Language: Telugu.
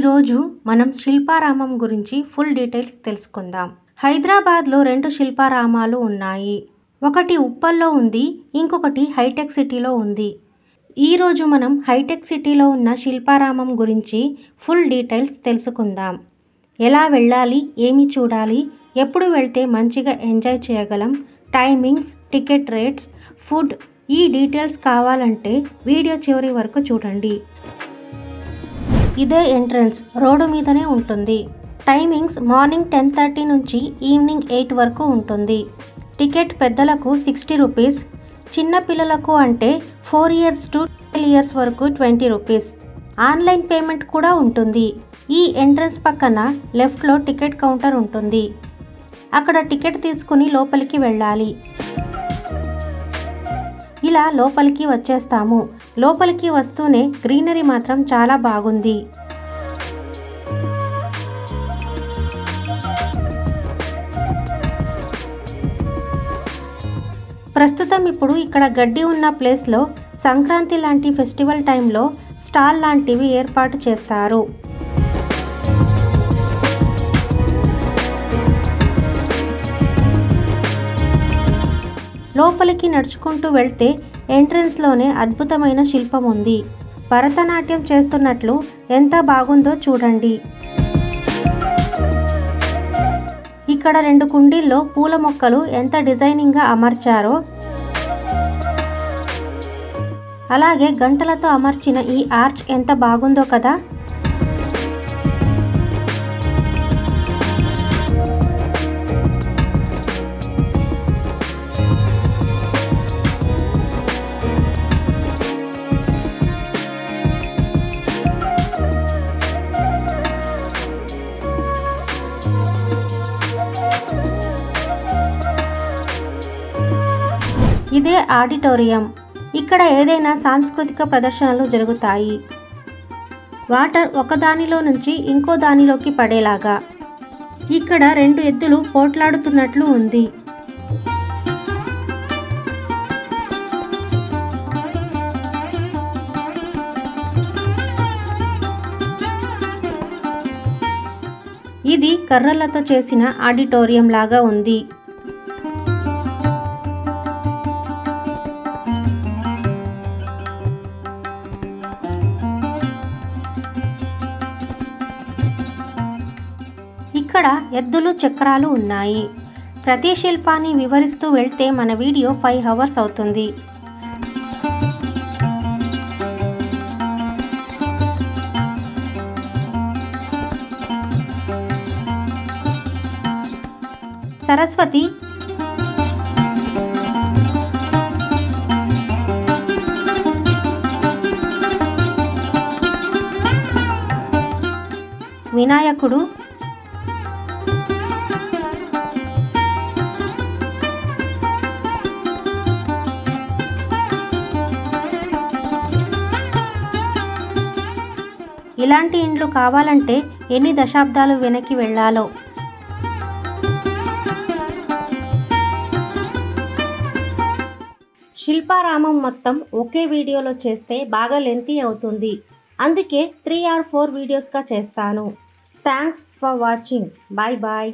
ఈరోజు మనం శిల్పారామం గురించి ఫుల్ డీటెయిల్స్ తెలుసుకుందాం. హైదరాబాద్లో 2 శిల్పారామాలు ఉన్నాయి. ఒకటి ఉప్పల్లో ఉంది, ఇంకొకటి హైటెక్ సిటీలో ఉంది. ఈరోజు మనం హైటెక్ సిటీలో ఉన్న శిల్పారామం గురించి ఫుల్ డీటెయిల్స్ తెలుసుకుందాం. ఎలా వెళ్ళాలి, ఏమి చూడాలి, ఎప్పుడు వెళ్తే మంచిగా ఎంజాయ్ చేయగలం, టైమింగ్స్, టికెట్ రేట్స్, ఫుడ్, ఈ డీటెయిల్స్ కావాలంటే వీడియో చివరి వరకు చూడండి. ఇదే ఎంట్రన్స్, రోడ్డు మీదనే ఉంటుంది. టైమింగ్స్ మార్నింగ్ 10:30 నుంచి ఈవినింగ్ 8 వరకు ఉంటుంది. టికెట్ పెద్దలకు 60 రూపీస్, చిన్న పిల్లలకు అంటే 4 years to 12 years వరకు 20 రూపీస్. ఆన్లైన్ పేమెంట్ కూడా ఉంటుంది. ఈ ఎంట్రన్స్ పక్కన లెఫ్ట్లో టికెట్ కౌంటర్ ఉంటుంది. అక్కడ టికెట్ తీసుకుని లోపలికి వెళ్ళాలి. ఇలా లోపలికి వచ్చేస్తాము. లోపలికి వస్తూనే గ్రీనరీ మాత్రం చాలా బాగుంది. ప్రస్తుతం ఇప్పుడు ఇక్కడ గడ్డి ఉన్న ప్లేస్లో సంక్రాంతి లాంటి ఫెస్టివల్ టైంలో స్టాల్ లాంటివి ఏర్పాటు చేస్తారు. లోపలికి నడుచుకుంటూ వెళ్తే ఎంట్రన్స్లోనే అద్భుతమైన శిల్పం ఉంది. భరతనాట్యం చేస్తున్నట్లు ఎంత బాగుందో చూడండి. ఇక్కడ 2 కుండీల్లో పూల మొక్కలు ఎంత డిజైనింగ్గా అమర్చారో, అలాగే గంటలతో అమర్చిన ఈ ఆర్చ్ ఎంత బాగుందో కదా. ఇదే ఆడిటోరియం. ఇక్కడ ఏదైనా సాంస్కృతిక ప్రదర్శనలు జరుగుతాయి. వాటర్ ఒకదానిలో నుంచి ఇంకో దానిలోకి పడేలాగా. ఇక్కడ 2 ఎద్దులు పోట్లాడుతున్నట్లు ఉంది. ఇది కర్రలతో చేసిన ఆడిటోరియం లాగా ఉంది. ఇక్కడ ఎద్దులు, చక్రాలు ఉన్నాయి. ప్రతి శిల్పాన్ని వివరిస్తూ వెళ్తే మన వీడియో 5 hours అవుతుంది. సరస్వతి, వినాయకుడు, ఇలాంటి ఇండ్లు కావాలంటే ఎన్ని దశాబ్దాలు వెనక్కి వెళ్ళాలో. శిల్పారామం మొత్తం ఒకే వీడియోలో చేస్తే బాగా లెంతీ అవుతుంది. అందుకే 3 or 4 వీడియోస్గా చేస్తాను. Thanks for watching. Bye bye.